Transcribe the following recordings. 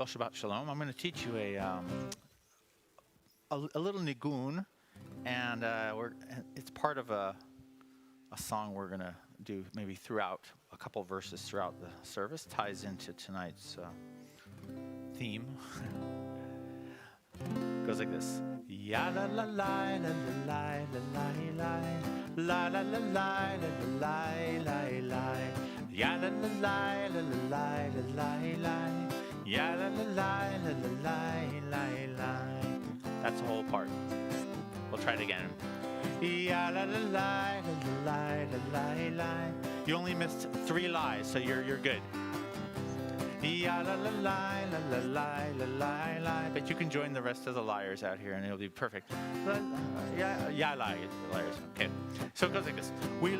Well, Shabbat Shalom. I'm going to teach you a little nigun, and it's part of a song we're going to do maybe throughout, a couple verses throughout the service. Ties into tonight's theme. Goes like this. Ya la la la la la la la la la la la la la la la ya la la la la la la la ya la la la la la la. That's the whole part. We'll try it again. Ya la la la la la la. You only missed 3 lies, so you're good. Ya la la la la la la la la. But you can join the rest of the liars out here, and it'll be perfect. Yeah, liars. Okay. So it goes like this. We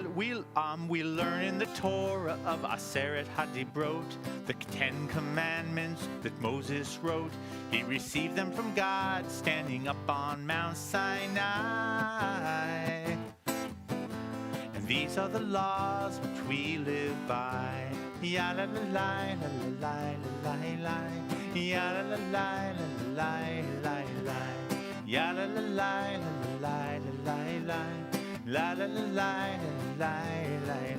learn in the Torah of Aseret HaDibrot, the 10 Commandments that Moses wrote. He received them from God, standing up on Mount Sinai. And these are the laws which we live by. Ya la la la la la la la. Ya la la la la la la. Ya la la la la la la. La la la la la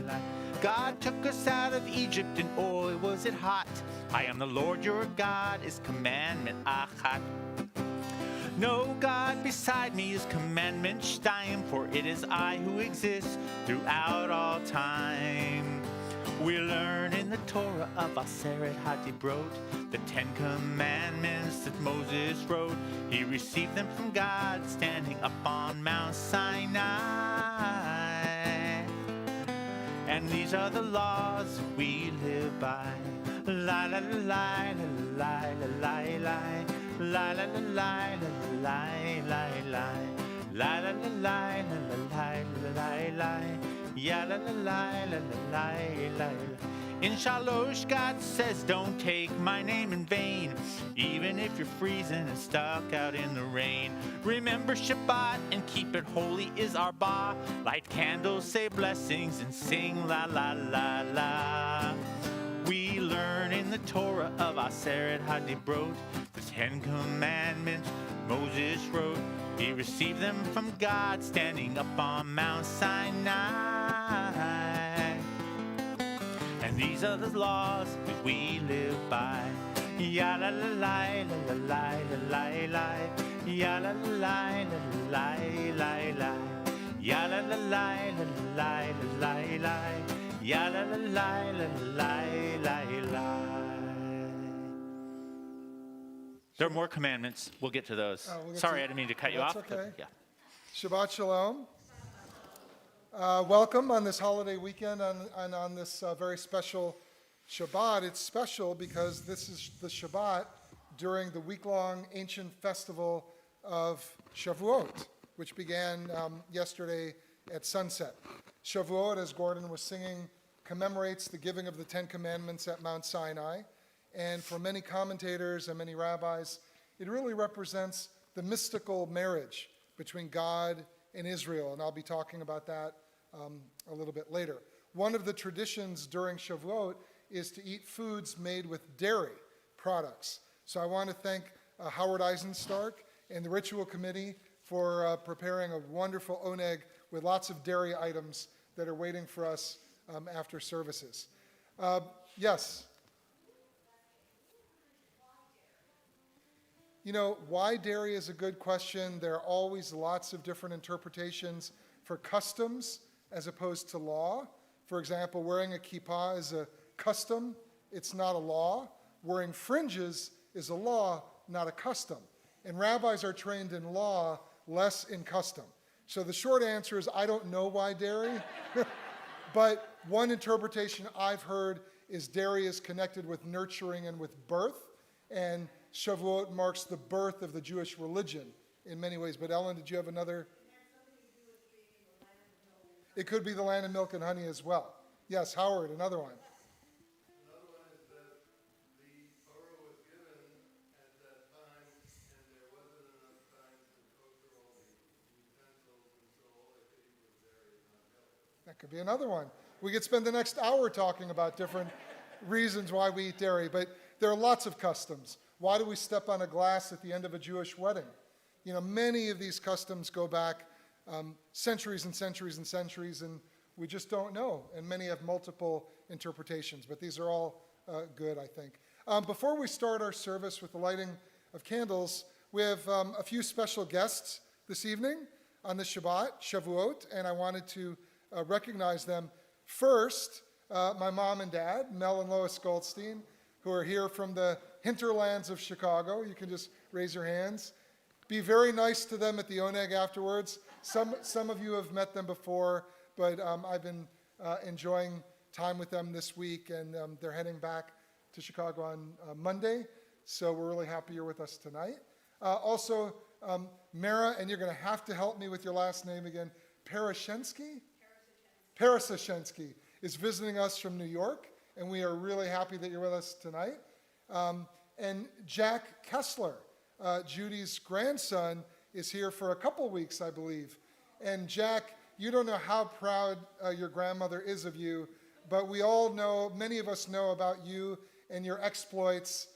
la. God took us out of Egypt, and oh, was it hot. I am the Lord your God is commandment achat. No God beside me is commandment shtayim, for it is I who exist throughout all time. We learn in the Torah of Aseret HaDibrot, the 10 Commandments that Moses wrote. He received them from God, standing up on Mount Sinai. And these are the laws we live by. La la la la la la la la. La la la la la la la. La la la la la la la. Ya la la la la la la. In Shalosh, God says, don't take my name in vain, even if you're freezing and stuck out in the rain. Remember Shabbat and keep it holy is our ba. Light candles, say blessings, and sing la la la la. We learn in the Torah of Aseret HaDibrot, the 10 Commandments Moses wrote. He received them from God, standing up on Mount Sinai. And these are the laws that we live by. Ya la la la la la la la. Ya la la la la la la. Ya la la la la la la. Ya la la la la la la. There are more commandments. We'll get to those. Sorry, I didn't mean to cut you off. Okay. Yeah. Shabbat Shalom. Welcome on this holiday weekend and on this very special Shabbat. It's special because this is the Shabbat during the week-long ancient festival of Shavuot, which began yesterday at sunset. Shavuot, as Gordon was singing, commemorates the giving of the 10 Commandments at Mount Sinai. And for many commentators and many rabbis, it really represents the mystical marriage between God and Israel. And I'll be talking about that a little bit later. One of the traditions during Shavuot is to eat foods made with dairy products. So I want to thank Howard Eisenstark and the Ritual Committee for preparing a wonderful oneg with lots of dairy items that are waiting for us after services. Yes? You know, why dairy is a good question. There are always lots of different interpretations for customs as opposed to law. For example, wearing a kippah is a custom. It's not a law. Wearing fringes is a law, not a custom. And rabbis are trained in law, less in custom. So the short answer is I don't know why dairy. But one interpretation I've heard is dairy is connected with nurturing and with birth. And Shavuot marks the birth of the Jewish religion in many ways. But Ellen, did you have another? It could be the land of milk and honey as well. Yes, Howard, another one. Another one is that the Torah was given at that time, and there wasn't enough time to kosher all the utensils, and so all they could eat was dairy and not milk. That could be another one. We could spend the next hour talking about different reasons why we eat dairy, but there are lots of customs. Why do we step on a glass at the end of a Jewish wedding? You know, many of these customs go back centuries and centuries and centuries, and we just don't know. And many have multiple interpretations, but these are all good, I think. Before we start our service with the lighting of candles, we have a few special guests this evening on the Shabbat, Shavuot, and I wanted to recognize them. First, my mom and dad, Mel and Lois Goldstein, who are here from the hinterlands of Chicago. You can just raise your hands. Be very nice to them at the Oneg afterwards. Some of you have met them before, but I've been enjoying time with them this week, and they're heading back to Chicago on Monday, so we're really happy you're with us tonight. Also, Mara, and you're going to have to help me with your last name again, Parashensky is visiting us from New York, and we are really happy that you're with us tonight. And Jack Kessler, Judy's grandson, is here for a couple weeks, I believe. And Jack, you don't know how proud your grandmother is of you, but we all know, many of us know about you and your exploits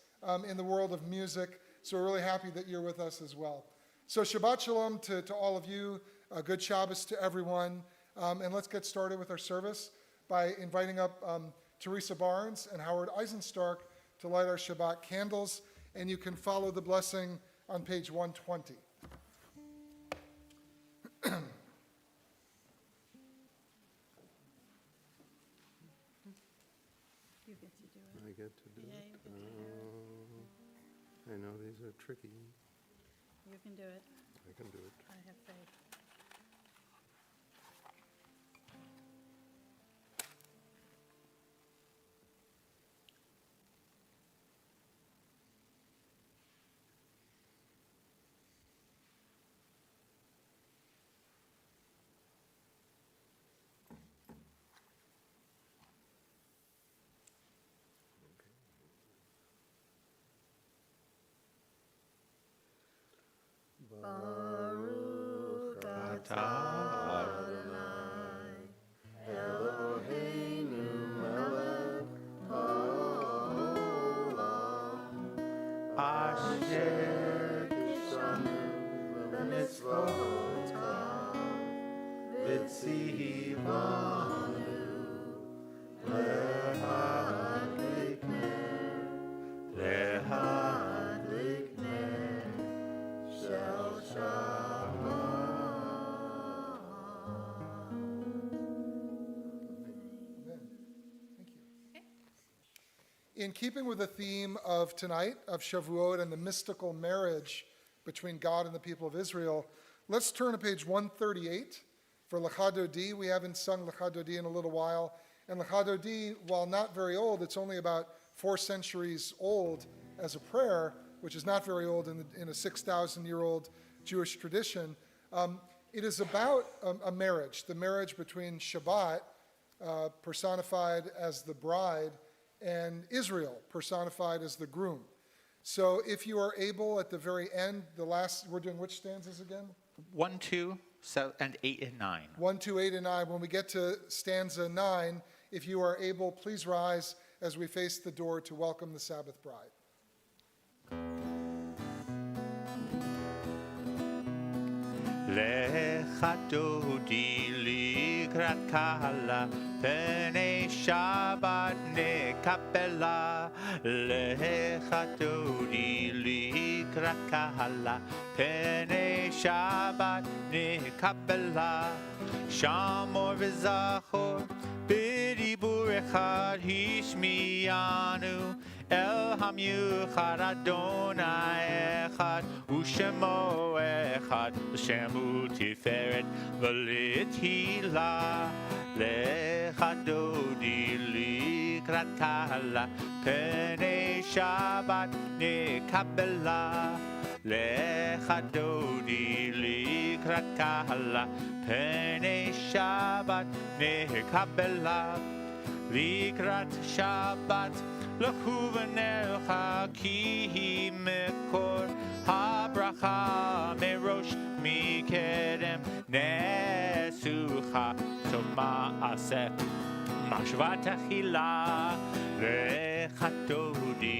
in the world of music, so we're really happy that you're with us as well. So Shabbat Shalom to all of you, good Shabbos to everyone, and let's get started with our service by inviting up Teresa Barnes and Howard Eisenstark to light our Shabbat candles, and you can follow the blessing on page 120. You get to do it. I get to do Yeah, it? you get to do it. I know these are tricky. You can do it. I can do it. I have faith. Baruch atah Adonai Eloheinu melech haolam Asher kishanu b'mitzvotav v'tzivanu lehadlik ner shel In keeping with the theme of tonight, of Shavuot and the mystical marriage between God and the people of Israel, let's turn to page 138 for Lecha Dodi. We haven't sung Lecha Dodi in a little while. And Lecha Dodi, while not very old, it's only about 4 centuries old as a prayer, which is not very old in a 6,000-year-old Jewish tradition. It is about a marriage, the marriage between Shabbat, personified as the bride, and Israel, personified as the groom. So if you are able at the very end, we're doing which stanzas again? 1, 2, 7, 8, and 9. 1, 2, 8, and 9. When we get to stanza 9, if you are able, please rise as we face the door to welcome the Sabbath bride. Lecha Dodi likrat kala, pnei Shabbat nekapela. Lecha Dodi likrat kala, pnei Shabbat nekapela. Shamor v'zachor b'dibur echad hishmiyanu. El hamyuchad Adonai echad u'shemo echad v'shemu tiferet v'lithilah lecha dodi likrat kala pnei Shabbat nekabela lecha dodi likrat kala pnei Shabbat nekabela likrat Shabbat L'chuvanecha ki mekor habracha merosh mikedem nesucha toma aseh mashvat achila lecha dodi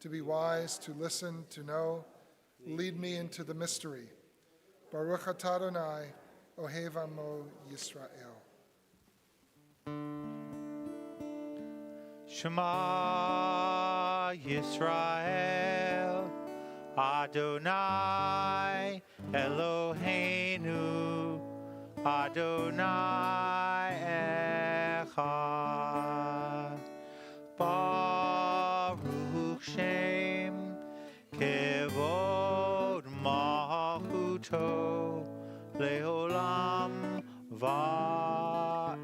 to be wise, to listen, to know. Lead me into the mystery. Baruch atah Adonai, ohev amo Yisrael. Shema Yisrael, Adonai Eloheinu, Adonai Echad. Baruch Shem Kevod Malchuto Leolam Va'ed.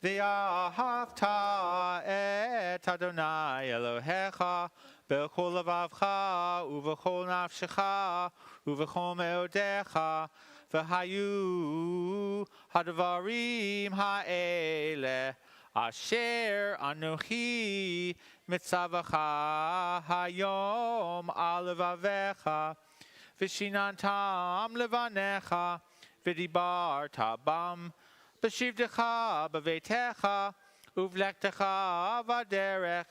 V'ahavta et Adonai Elohecha b'chol levavcha u'v'chol nafshecha u'v'chol meodecha v'hayu hadvarim ha'ele asher anochi mitzavacha hayom al levavecha v'shinantam levanecha v'dibarta bam b'shivtecha b'veitecha uvlektecha v'derech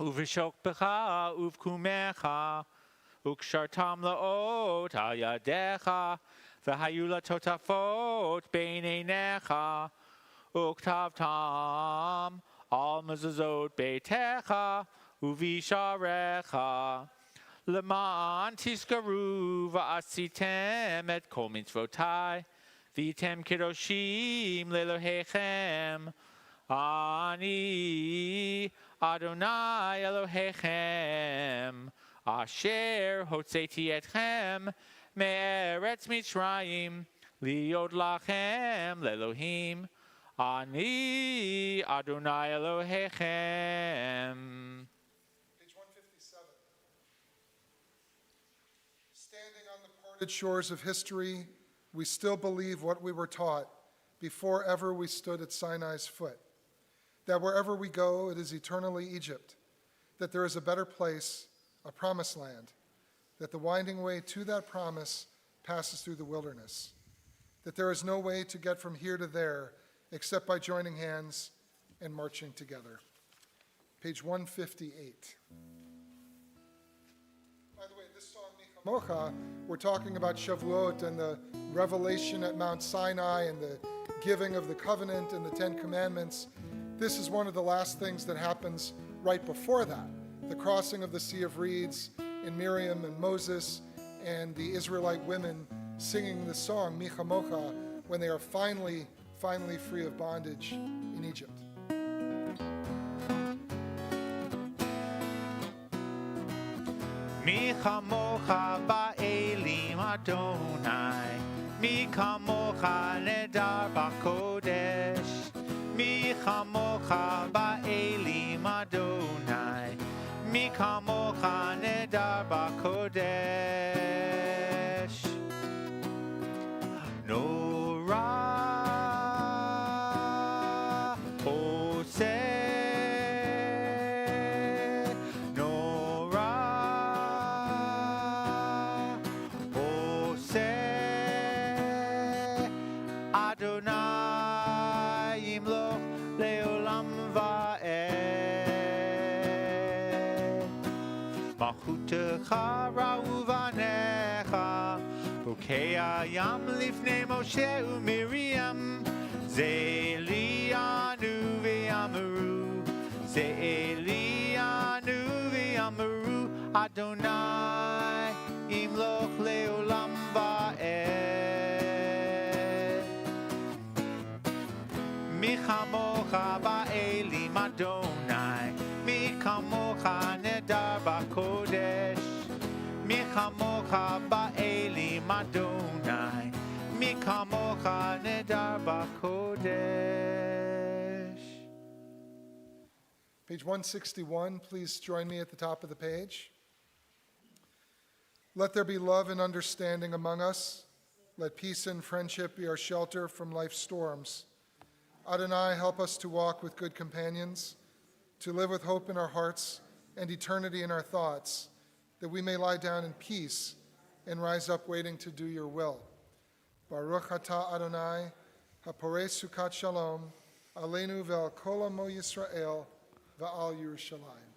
uv'shokbecha uv'kumecha ukshartam laot al yadecha v'hayu latotafot bein einecha uktavtam al mezuzot beitecha uvisharecha leman tiskaru v'asitem et kol mitzvotai v'yitem kedoshim lelohechem ani Adonai Elohechem asher hotzeti etchem me'eretz Mitzrayim liot lachem lelohim ani Adonai Elohechem. Page 157. Standing on the parted shores of history, we still believe what we were taught before ever we stood at Sinai's foot, that wherever we go, it is eternally Egypt, that there is a better place, a promised land, that the winding way to that promise passes through the wilderness, that there is no way to get from here to there except by joining hands and marching together. Page 158. By the way, this song, Mocha, we're talking about Shavuot and the revelation at Mount Sinai and the giving of the covenant and the Ten Commandments. This is one of the last things that happens right before that, the crossing of the Sea of Reeds in Miriam and Moses and the Israelite women singing the song, Micha Mocha, when they are finally free of bondage in Egypt. Mi chamocha ba'elim Adonai, mi chamocha nedar b'kodesh, mi chamocha ba'elim Adonai, mi chamocha nedar b'kodesh. Norah oseh, Norah oseh, Adonai yimloch leolam va'ed. Malchutecha ra'uvanecha, Bukei hayam lifnei Moshe u'Miriam, Ze'elianu v'yamaru, Ze'elianu v'yamaru, Adonai imloch leolam va'ed. Mi chamocha ba'elim Adonai, mi chamocha nedar b'kodesh, mi chamocha ba'elim Adonai, mi chamocha nedar b'kodesh. Page 161, please join me at the top of the page. Let there be love and understanding among us. Let peace and friendship be our shelter from life's storms. Adonai, help us to walk with good companions, to live with hope in our hearts and eternity in our thoughts, that we may lie down in peace and rise up waiting to do your will. Baruch atah Adonai, haporei sukat shalom, aleinu ve'al kol amo Yisrael, va'al Yerushalayim.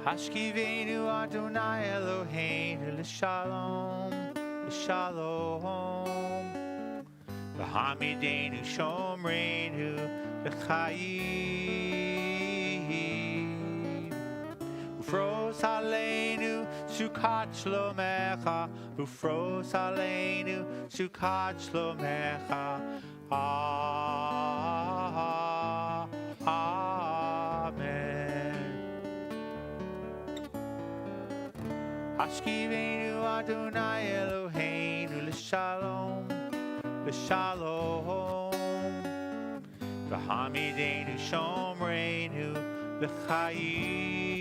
Hashkivenu Adonai Eloheinu l'shalom, l'shalom. V'hamidenu shomreinu l'chayim. Ufros aleinu sukat shlomecha, ufros aleinu sukat shlomecha. Amen. Ashkivenu Adonai Eloheinu l'shalom, l'shalom. V'hamidenu shomreinu l'chayim.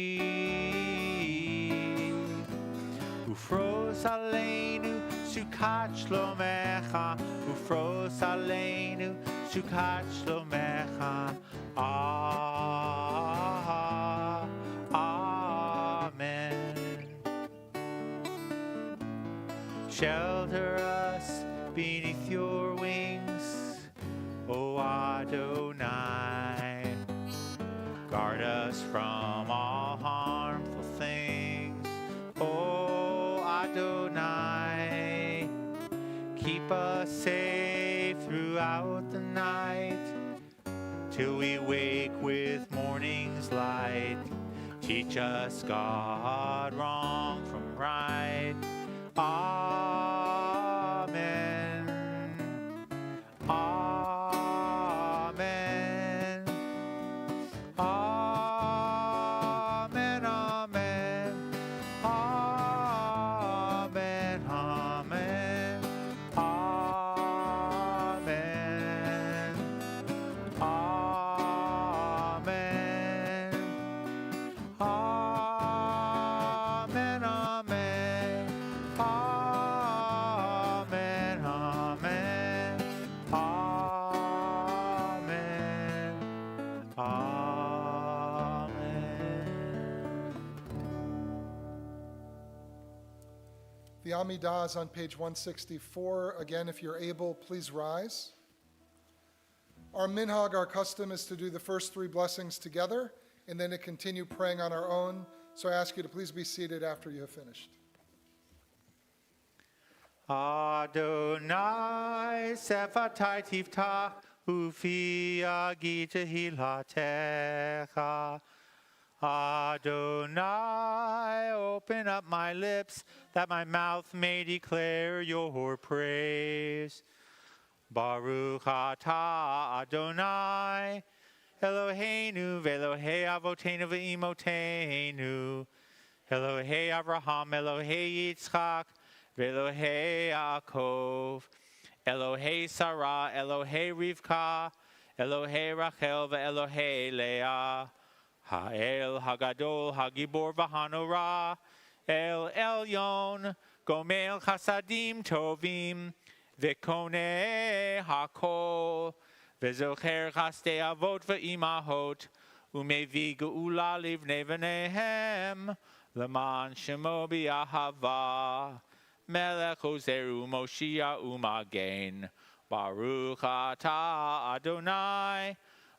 Ufros aleinu sukat shlomecha, ufros aleinu sukat shlomecha. Amen. Shelter us beneath your wings, O Adonai. Guard us from all harmful things, O Adonai. Keep us safe throughout the night, till we wake with morning's light. Teach us, God, wrong from right. Amen. Amen. Amen. Amen. Amen. Amen. Amen. Amen. Amen. Amen. Amen. Amen. Amen. Amen. The Amidah is on page 164. Again, if you're able, please rise. Our minhag, our custom, is to do the first three blessings together and then to continue praying on our own. So I ask you to please be seated after you have finished. Adonai sefatai tiftach ufi agi tehilatecha. Adonai, open up my lips, that my mouth may declare your praise. Baruch atah Adonai, Eloheinu ve'Elohei avoteinu ve'imoteinu, Elohei Abraham, Elohei Yitzchak, ve'Elohei Yaakov, Elohei Sarah, Elohei Rivka, Elohei Rachel ve'Elohei Leah, Ha'el Hagadol Hagibor v'Hanorah, El Elyon, Gomel Chasadim Tovim, V'Koneh Hakol, V'Zocher Chastei Avot v'Imahot, U'Mevi Geula Livnei V'Nehem, L'man Shemo B'Yahava, Melech Ozeru Moshiach U'Magen, Baruch Atah Adonai,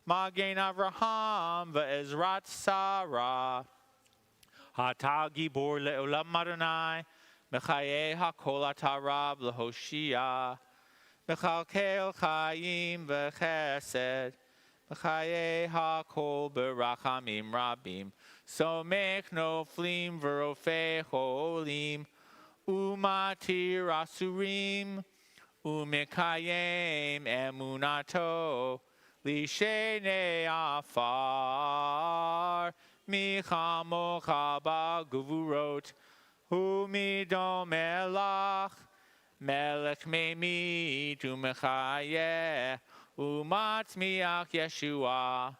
Magen Avraham V'Ezrat Sarah, Atah Gibor Le'olam Adonai, Mechayeh HaKol Atah Rab L'Hoshia, Mechalkel Chaim V'Chesed, Mechayeh HaKol B'Rachamim Rabim, Somech Noflim V'Rofei Cholim, Umatir Asurim, Umekayem Emunato, Lishene Afar, Michamocha B'Gvurot, Umidom Melach, Melech Memit Umechayeh, Umatzmiach Yeshua,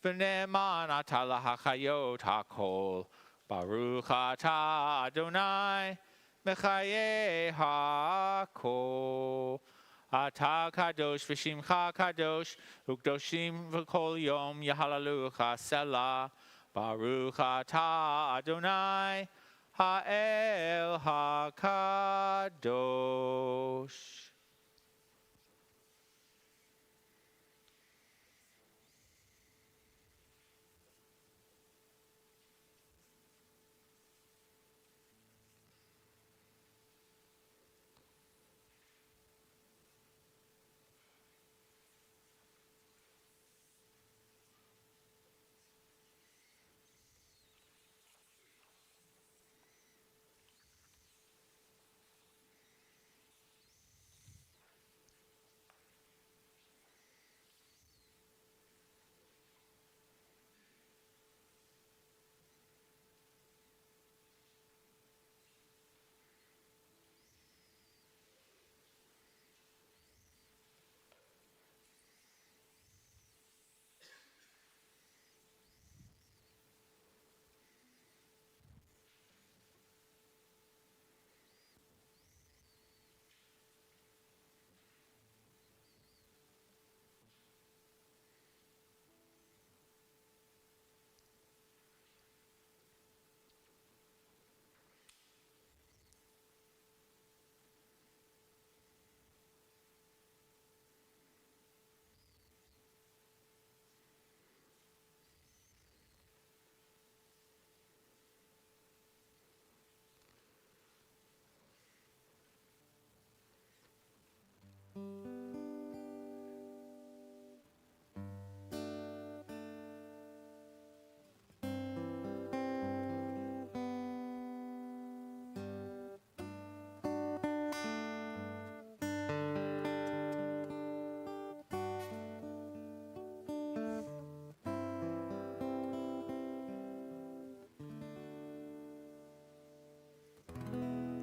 V'neman Atah Hachayot HaKol, Baruch Atah Adonai, Mechayeh HaKol. Atah Kadosh V'Shimcha Kadosh, Ukdoshim V'Kol Yom Yahalalucha Selah, Baruch Atah Adonai, Ha'el HaKadosh.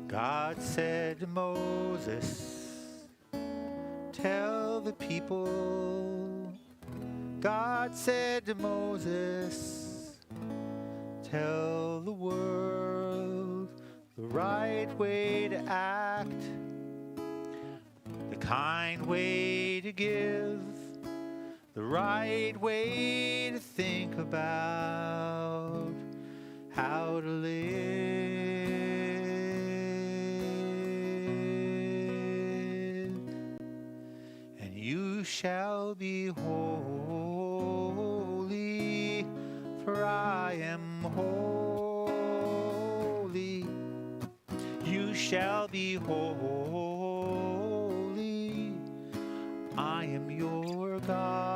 God said to Moses, tell the people. God said to Moses, tell the world the right way to act, the kind way to give, the right way to think about how to live. And you shall be holy, for I am holy. You shall be holy, I am your God.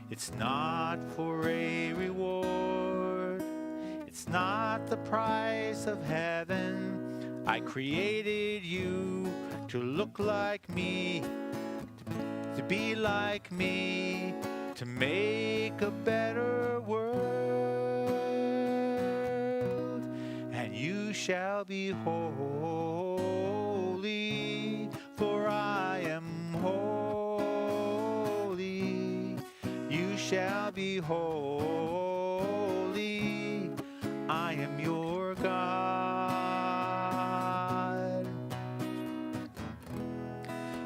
It's not for a reward, it's not the price of heaven. I created you to look like me, to be like me, to make a better world. And you shall be holy, for I am holy. You shall be holy, I am your God.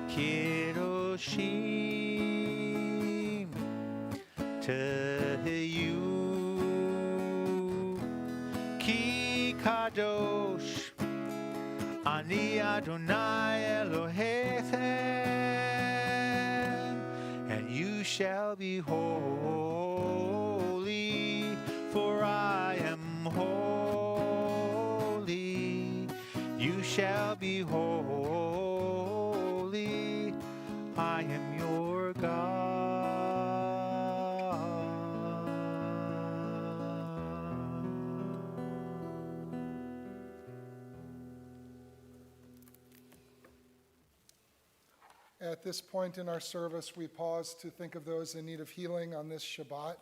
Kedoshim to you, Ki Kadosh, Ani Adonai Elohechem, and you shall be holy, for I am holy. You shall be holy, I am your God. At this point in our service, we pause to think of those in need of healing on this Shabbat,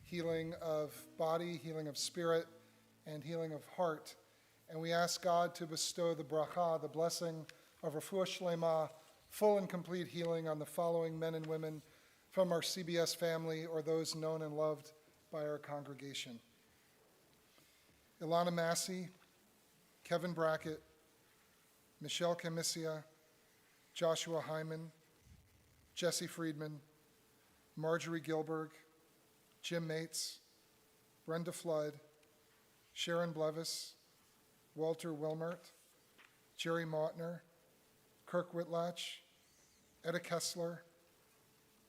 healing of body, healing of spirit, and healing of heart. And we ask God to bestow the bracha, the blessing of refuah shlema, full and complete healing on the following men and women from our CBS family or those known and loved by our congregation: Ilana Massey, Kevin Brackett, Michelle Camisia, Joshua Hyman, Jesse Friedman, Marjorie Gilberg, Jim Mates, Brenda Flood, Sharon Blevis, Walter Wilmert, Jerry Mautner, Kirk Whitlatch, Etta Kessler,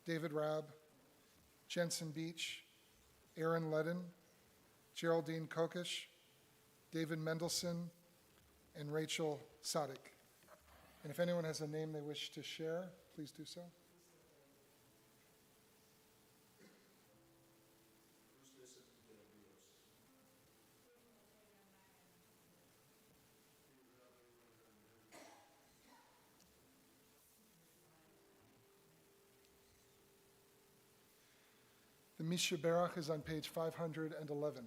David Rabb, Jensen Beach, Aaron Ledden, Geraldine Kokish, David Mendelson, and Rachel Sadik. And if anyone has a name they wish to share, please do so. The Mishaberach is on page 511.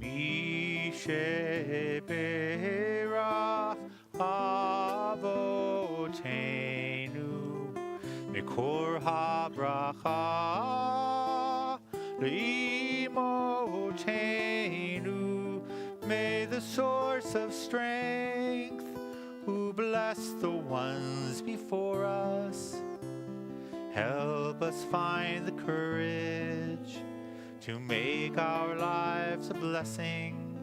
Misheberach Avotenu Mikor HaBracha Leimotenu. May the source of strength who bless the ones before us help us find the courage to make our lives a blessing,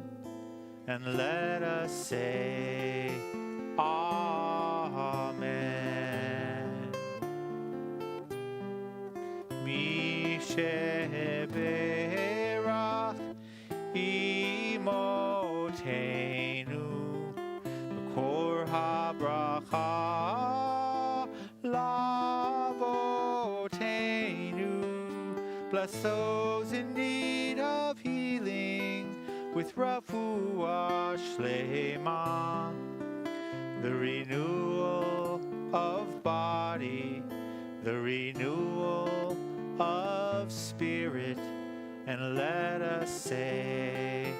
and let us say, Amen. Misheberach imotenu Kor habracha lavotenu. Bless those in need of healing with Refuah Shlema, the renewal of body, the renewal of spirit, and let us say,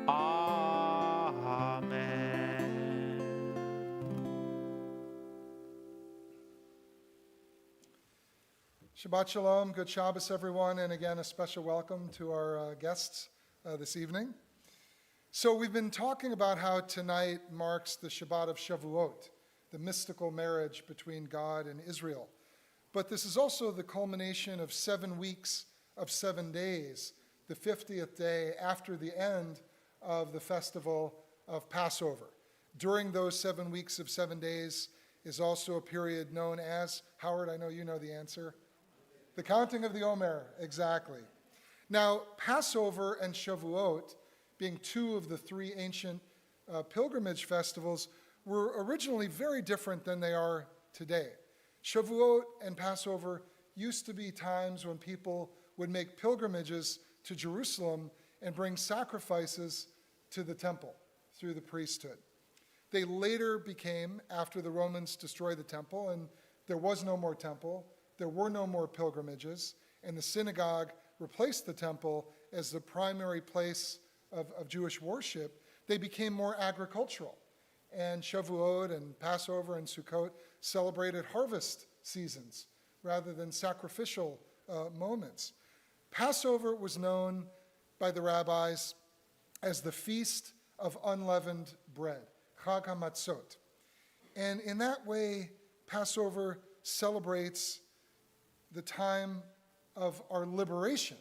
Amen. Shabbat Shalom, good Shabbos everyone, and again a special welcome to our guests this evening. So we've been talking about how tonight marks the Shabbat of Shavuot, the mystical marriage between God and Israel. But this is also the culmination of 7 weeks of 7 days, the 50th day after the end of the festival of Passover. During those 7 weeks of 7 days is also a period known as, Howard, I know you know the answer, the counting of the Omer, exactly. Now, Passover and Shavuot, being 2 of the 3 ancient pilgrimage festivals, were originally very different than they are today. Shavuot and Passover used to be times when people would make pilgrimages to Jerusalem and bring sacrifices to the temple through the priesthood. They later became, after the Romans destroyed the temple and there was no more temple, there were no more pilgrimages, and the synagogue replaced the temple as the primary place of Jewish worship, they became more agricultural. And Shavuot and Passover and Sukkot celebrated harvest seasons rather than sacrificial moments. Passover was known by the rabbis as the Feast of Unleavened Bread, Chag HaMatzot. And in that way, Passover celebrates the time of our liberation.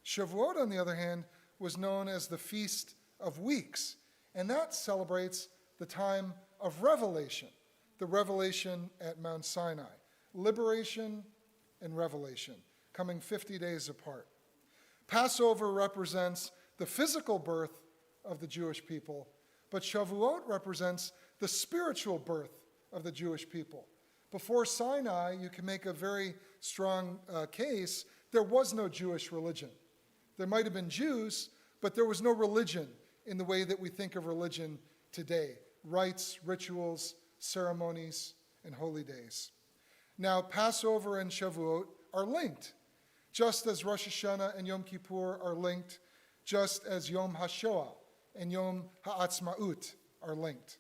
Shavuot, on the other hand, was known as the Feast of Weeks, and that celebrates the time of revelation, the revelation at Mount Sinai. Liberation and revelation, coming 50 days apart. Passover represents the physical birth of the Jewish people, but Shavuot represents the spiritual birth of the Jewish people. Before Sinai, you can make a very strong case, there was no Jewish religion. There might have been Jews, but there was no religion in the way that we think of religion today. Rites, rituals, ceremonies, and holy days. Now, Passover and Shavuot are linked, just as Rosh Hashanah and Yom Kippur are linked, just as Yom HaShoah and Yom HaAtzmaut are linked.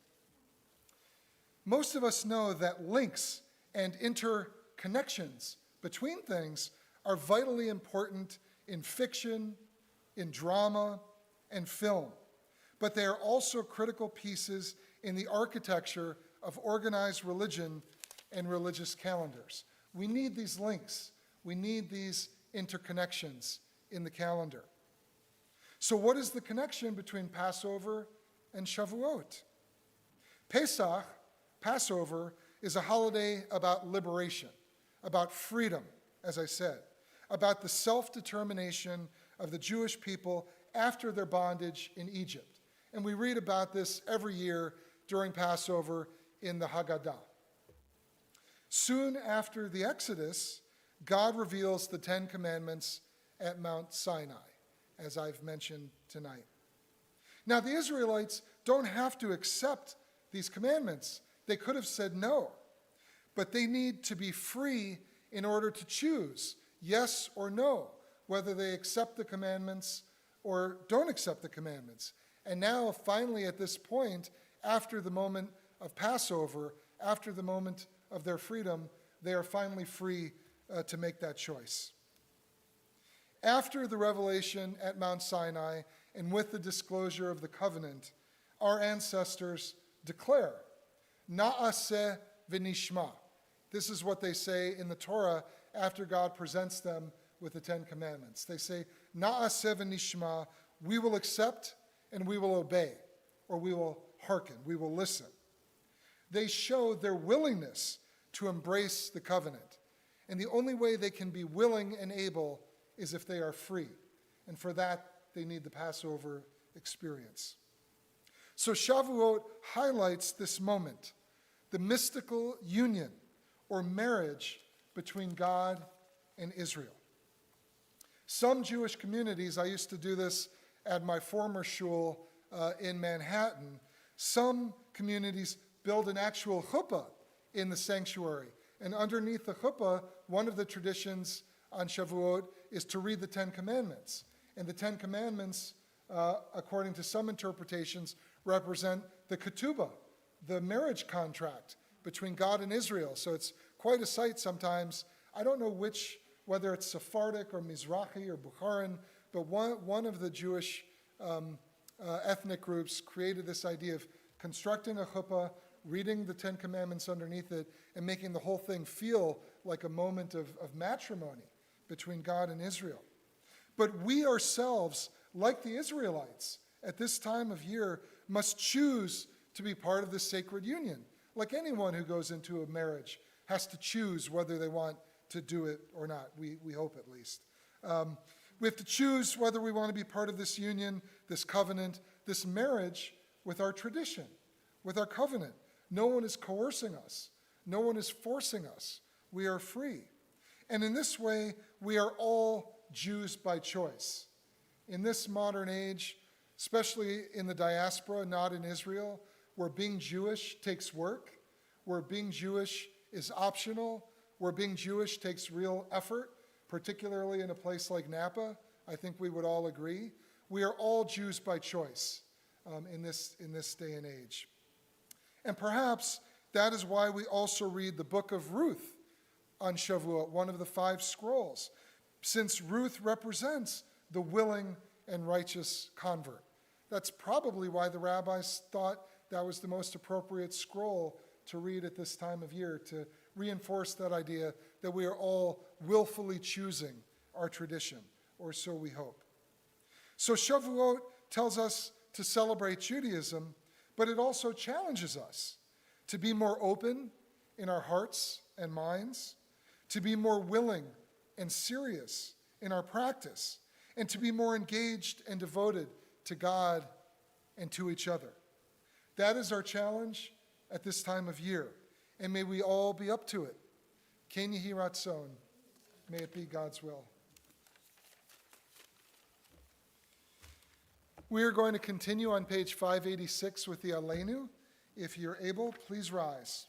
Most of us know that links and interconnections between things are vitally important in fiction, in drama, and film. But they are also critical pieces in the architecture of organized religion and religious calendars. We need these links. We need these interconnections in the calendar. So what is the connection between Passover and Shavuot? Pesach, Passover, is a holiday about liberation, about freedom, as I said, about the self-determination of the Jewish people after their bondage in Egypt. And we read about this every year during Passover in the Haggadah. Soon after the Exodus, God reveals the Ten Commandments at Mount Sinai, as I've mentioned tonight. Now, the Israelites don't have to accept these commandments. They could have said no, but they need to be free in order to choose yes or no, whether they accept the commandments or don't accept the commandments. And now, finally, at this point, after the moment of Passover, after the moment of their freedom, they are finally free to make that choice. After the revelation at Mount Sinai and with the disclosure of the covenant, our ancestors declare, Na'aseh v'nishma. This is what they say in the Torah after God presents them with the Ten Commandments. They say, Na'aseh v'nishma, we will accept and we will obey, or we will hearken, we will listen. They show their willingness to embrace the covenant. And the only way they can be willing and able is if they are free. And for that, they need the Passover experience. So Shavuot highlights this moment, the mystical union or marriage between God and Israel. Some Jewish communities, I used to do this at my former shul in Manhattan, some communities build an actual chuppah in the sanctuary. And underneath the chuppah, one of the traditions on Shavuot is to read the Ten Commandments. And the Ten Commandments, according to some interpretations, represent the ketubah, the marriage contract between God and Israel. So it's quite a sight sometimes. I don't know whether it's Sephardic or Mizrahi or Bukharan, but one of the Jewish ethnic groups created this idea of constructing a chuppah, reading the Ten Commandments underneath it, and making the whole thing feel like a moment of matrimony between God and Israel. But we ourselves, like the Israelites, at this time of year, must choose to be part of this sacred union. Like anyone who goes into a marriage has to choose whether they want to do it or not, we hope at least. We have to choose whether we want to be part of this union, this covenant, this marriage with our tradition, with our covenant. No one is coercing us. No one is forcing us. We are free. And in this way, we are all Jews by choice. In this modern age, especially in the diaspora, not in Israel, where being Jewish takes work, where being Jewish is optional, where being Jewish takes real effort, particularly in a place like Napa, I think we would all agree. We are all Jews by choice in this day and age. And perhaps that is why we also read the book of Ruth on Shavuot, one of the 5 scrolls, since Ruth represents the willing and righteous convert. That's probably why the rabbis thought that was the most appropriate scroll to read at this time of year, to reinforce that idea that we are all willfully choosing our tradition, or so we hope. So Shavuot tells us to celebrate Judaism, but it also challenges us to be more open in our hearts and minds, to be more willing and serious in our practice, and to be more engaged and devoted to God and to each other. That is our challenge at this time of year, and may we all be up to it. Ken Yehi Ratzon, may it be God's will. We are going to continue on page 586 with the Aleinu. If you're able, please rise.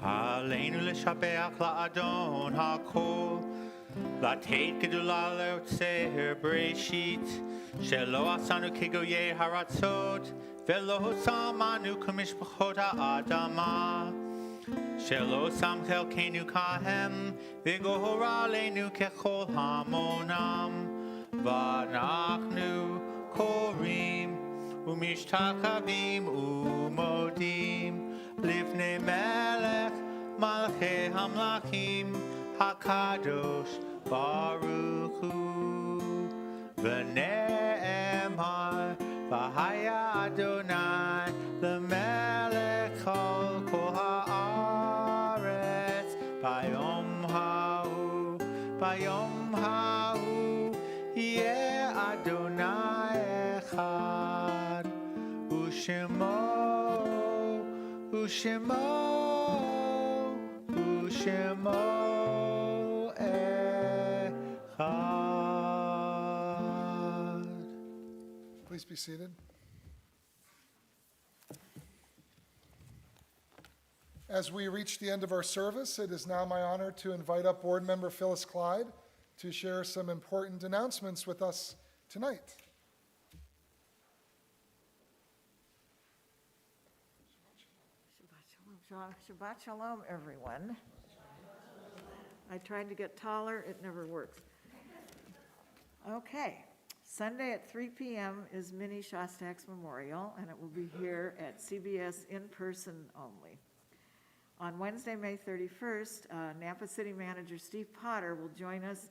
עלינו לשבח לאדון הכל, לתת גדולה ליוצר בראשית, שלא עשנו כגויי הרצות, ולא שמנו כמשפחות האדמה, שלא שם חלקנו כהם, וגורל עלינו ככל המונם. ואנחנו קוראים ומשתחווים ומודים לפני מלך מלכי המלכים הקדוש ברוך הוא. ונאמר והיה אדוני למלך על כל הארץ ביום ההוא, ביום ההוא יהיה אדוני אחד ושמו אחד. Please be seated. As we reach the end of our service, it is now my honor to invite up Board Member Phyllis Clyde to share some important announcements with us tonight. Shabbat Shalom, everyone. I tried to get taller, it never works. Okay, Sunday at 3 p.m. is Mini Shostak's Memorial, and it will be here at CBS in person only. On Wednesday, May 31st, Napa City Manager Steve Potter will join us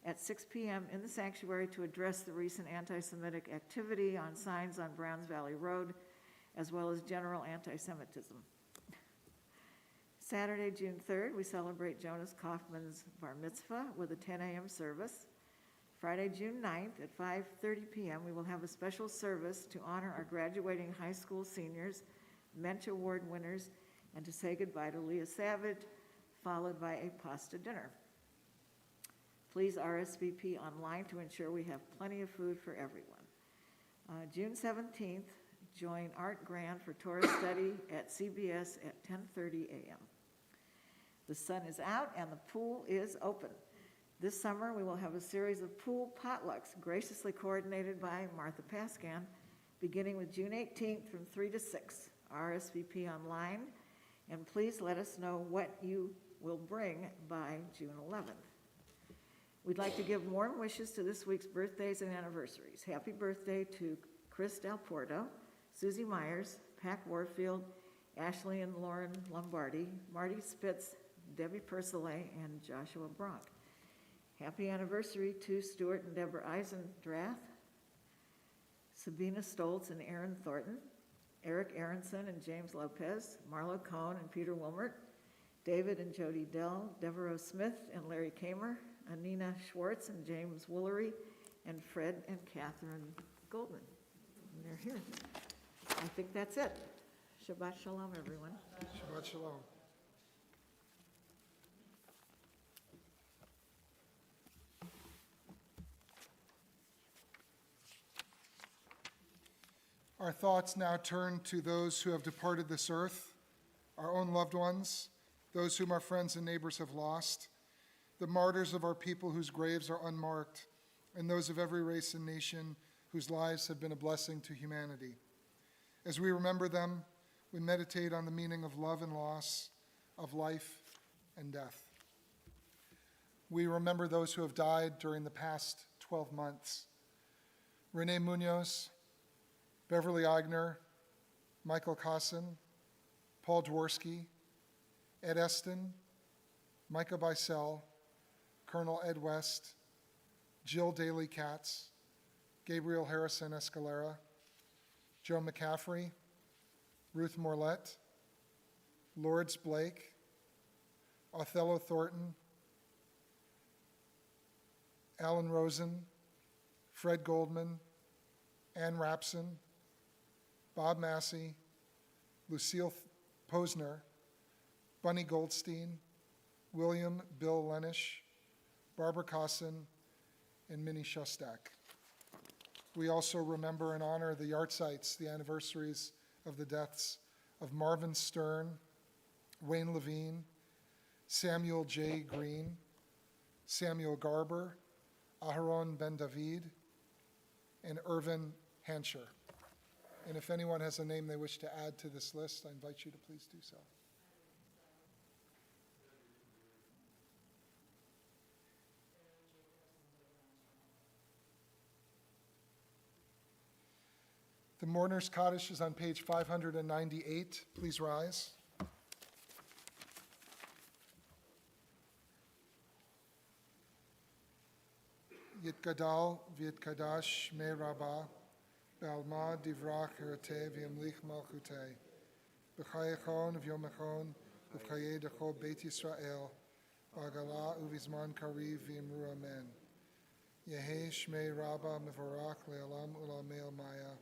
at 6 p.m. in the sanctuary to address the recent anti-Semitic activity on signs on Browns Valley Road, as well as general anti-Semitism. Saturday, June 3rd, we celebrate Jonas Kaufman's bar mitzvah with a 10 a.m. service. Friday, June 9th at 5:30 p.m., we will have a special service to honor our graduating high school seniors, Mensch Award winners, and to say goodbye to Leah Savage, followed by a pasta dinner. Please RSVP online to ensure we have plenty of food for everyone. June 17th, join Art Grand for Torah study at CBS at 10:30 a.m. The sun is out and the pool is open. This summer, we will have a series of pool potlucks graciously coordinated by Martha Pascan, beginning with June 18th from 3 to 6. RSVP online, and please let us know what you will bring by June 11th. We'd like to give warm wishes to this week's birthdays and anniversaries. Happy birthday to Chris Del Porto, Susie Myers, Pac Warfield, Ashley and Lauren Lombardi, Marty Spitz, Debbie Persolet, and Joshua Bronk. Happy anniversary to Stuart and Deborah Eisendrath, Sabina Stoltz and Aaron Thornton, Eric Aronson and James Lopez, Marlo Cohn and Peter Wilmert, David and Jody Dell, Devereaux Smith and Larry Kamer, Anina Schwartz and James Woolery, and Fred and Catherine Goldman. And they're here. I think that's it. Shabbat Shalom, everyone. Shabbat Shalom. Our thoughts now turn to those who have departed this earth, our own loved ones, those whom our friends and neighbors have lost, the martyrs of our people whose graves are unmarked, and those of every race and nation whose lives have been a blessing to humanity. As we remember them, we meditate on the meaning of love and loss, of life and death. We remember those who have died during the past 12 months. Renee Munoz, Beverly Eigner, Michael Kossin, Paul Dworsky, Ed Eston, Micah Bisell, Colonel Ed West, Jill Daly Katz, Gabriel Harrison Escalera, Joe McCaffrey, Ruth Morlett, Lourdes Blake, Othello Thornton, Alan Rosen, Fred Goldman, Ann Rapson, Bob Massey, Lucille Posner, Bunny Goldstein, William Bill Lenish, Barbara Cossin, and Minnie Shostak. We also remember and honor the yahrzeits, the anniversaries of the deaths of Marvin Stern, Wayne Levine, Samuel J. Green, Samuel Garber, Aharon Ben David, and Irvin Hansher. And if anyone has a name they wish to add to this list, I invite you to please do so. mourner's Kaddish is on page 598. Please rise. Yitgadal v'yitkadash me rabba, be'alma divrach herete v'yamlich malchute, b'chayechon v'yomechon v'chayei dechol Beit Yisrael, b'agala uvizman kariv v'yimru amen. Yehi shmei rabba mevorach le'alam u'lamei maya,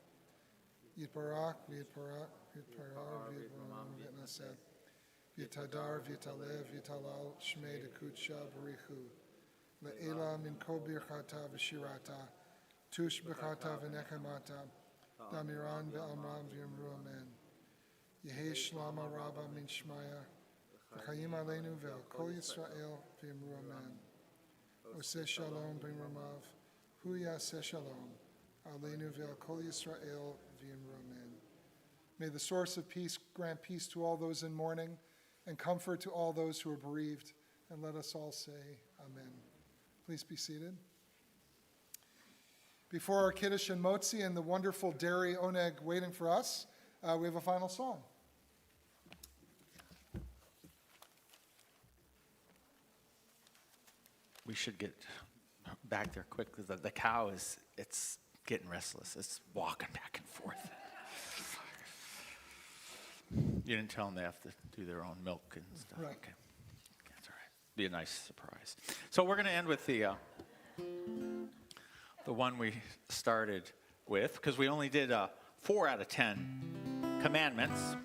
yitbarach v'yitbarach v'yitbarach v'yitbarach v'yitadar v'yitalev v'yitalal shmei dekutsha b'richu. Le'ela min kol birchata v'shirata, tush b'chata v'nechemata, damiran ve'amram v'yamru amen. Yehi shlama rabba min shmaya, v'chayim aleinu ve'al kol Yisrael v'yamru amen. Oseh shalom ben ramav, hu yaseh shalom, aleinu ve'al kol Yisrael v'yamru amen. May the source of peace grant peace to all those in mourning and comfort to all those who are bereaved. And let us all say amen. Please be seated. Before our Kiddush and Motzi and the wonderful dairy oneg waiting for us, we have a final song. We should get back there quick because the cow it's getting restless. It's walking back and forth. You didn't tell them they have to do their own milk and stuff. Right. Okay. That's all right. Be a nice surprise. So we're going to end with the one we started with because we only did 4 out of 10 commandments.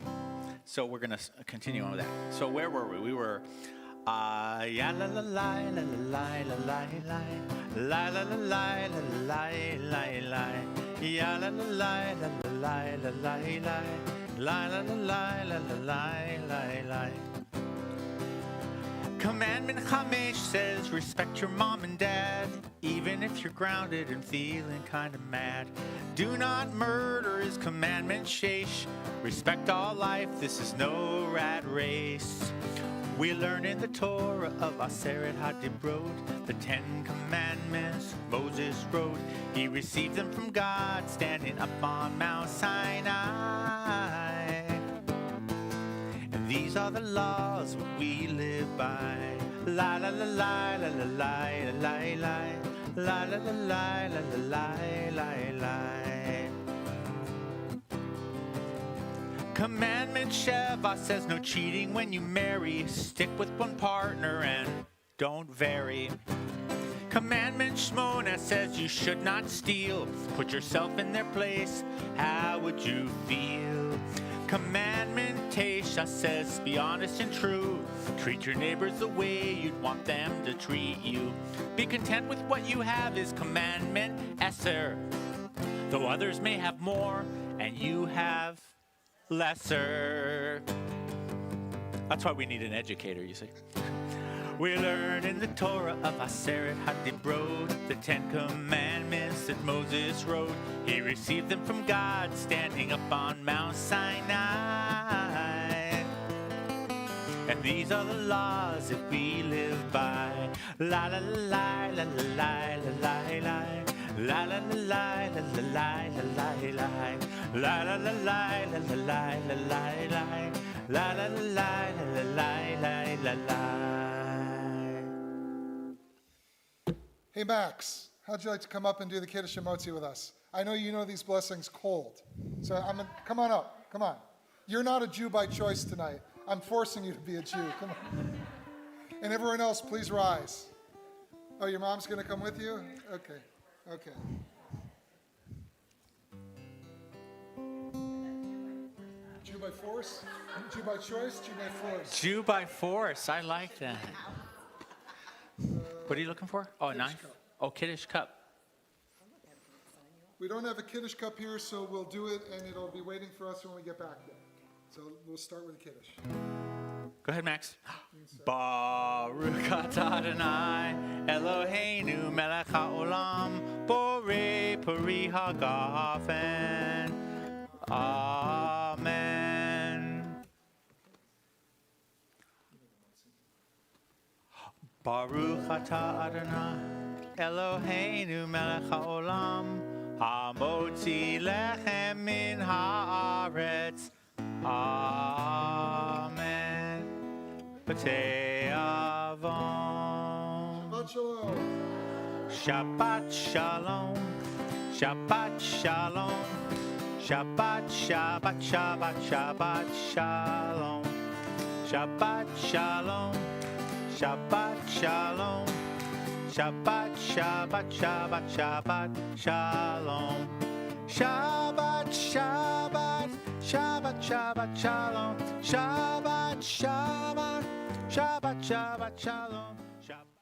So we're going to continue on with that. So where were we? We were ya la la la la la la la la la la la la la la la ya la la la la la la la la la la la la. Commandment Chamesh says respect your mom and dad, even if you're grounded and feeling kind of mad. Do not murder is commandment Shesh. Respect all life, this is no rat race. We learn in the Torah of Aseret HaDibrot, the 10 Commandments Moses wrote. He received them from God, standing up on Mount Sinai. And these are the laws we live by. La la la la la la la la la la la la la la la la. Commandment Sheva says no cheating when you marry. Stick with one partner and don't vary. Commandment Shmona says you should not steal. Put yourself in their place, how would you feel? Commandment Tesha says be honest and true. Treat your neighbors the way you'd want them to treat you. Be content with what you have is commandment Esser. Though others may have more and you have lesser. That's why we need an educator, you see. We learn in the Torah of Aseret HaDibrot, the 10 Commandments that Moses wrote. He received them from God, standing up on Mount Sinai. And these are the laws that we live by. La la la la la la la la. La la la la la la la la la. La la la la la la la la la. La la la la la la la la. Hey, Max, how'd you like to come up and do the Kiddush and Motzi with us? I know you know these blessings cold. So come on up. Come on. You're not a Jew by choice tonight. I'm forcing you to be a Jew. Come on. And everyone else, please rise. Oh, your mom's going to come with you? Okay. Okay. Jew by force? Jew by choice? Jew by force? Jew by force. I like that. What are you looking for? Oh, a knife? Cup. Oh, Kiddush cup. We don't have a Kiddush cup here, so we'll do it, and it'll be waiting for us when we get back there. So we'll start with the Kiddush. Go ahead, Max. Baruch atah Adonai Eloheinu melech haolam borei peri hagafen. Amen. Baruch atah Adonai Eloheinu melech haolam המוציא לחם מן הארץ. אמן. בתיאבון. Shabbat Shalom. Shabbat Shalom. Shabbat Shalom. Shabbat, Shabbat, Shabbat, Shalom. Shabbat Shalom. Shabbat Shalom. Shabbat, Shabbat, Shabbat, Shabbat, Shalom. Shabbat, Shabbat, Shabbat, Shabbat, Shalom. Shabbat, Shabbat, Shabbat, Shabbat, Shalom. Shabbat.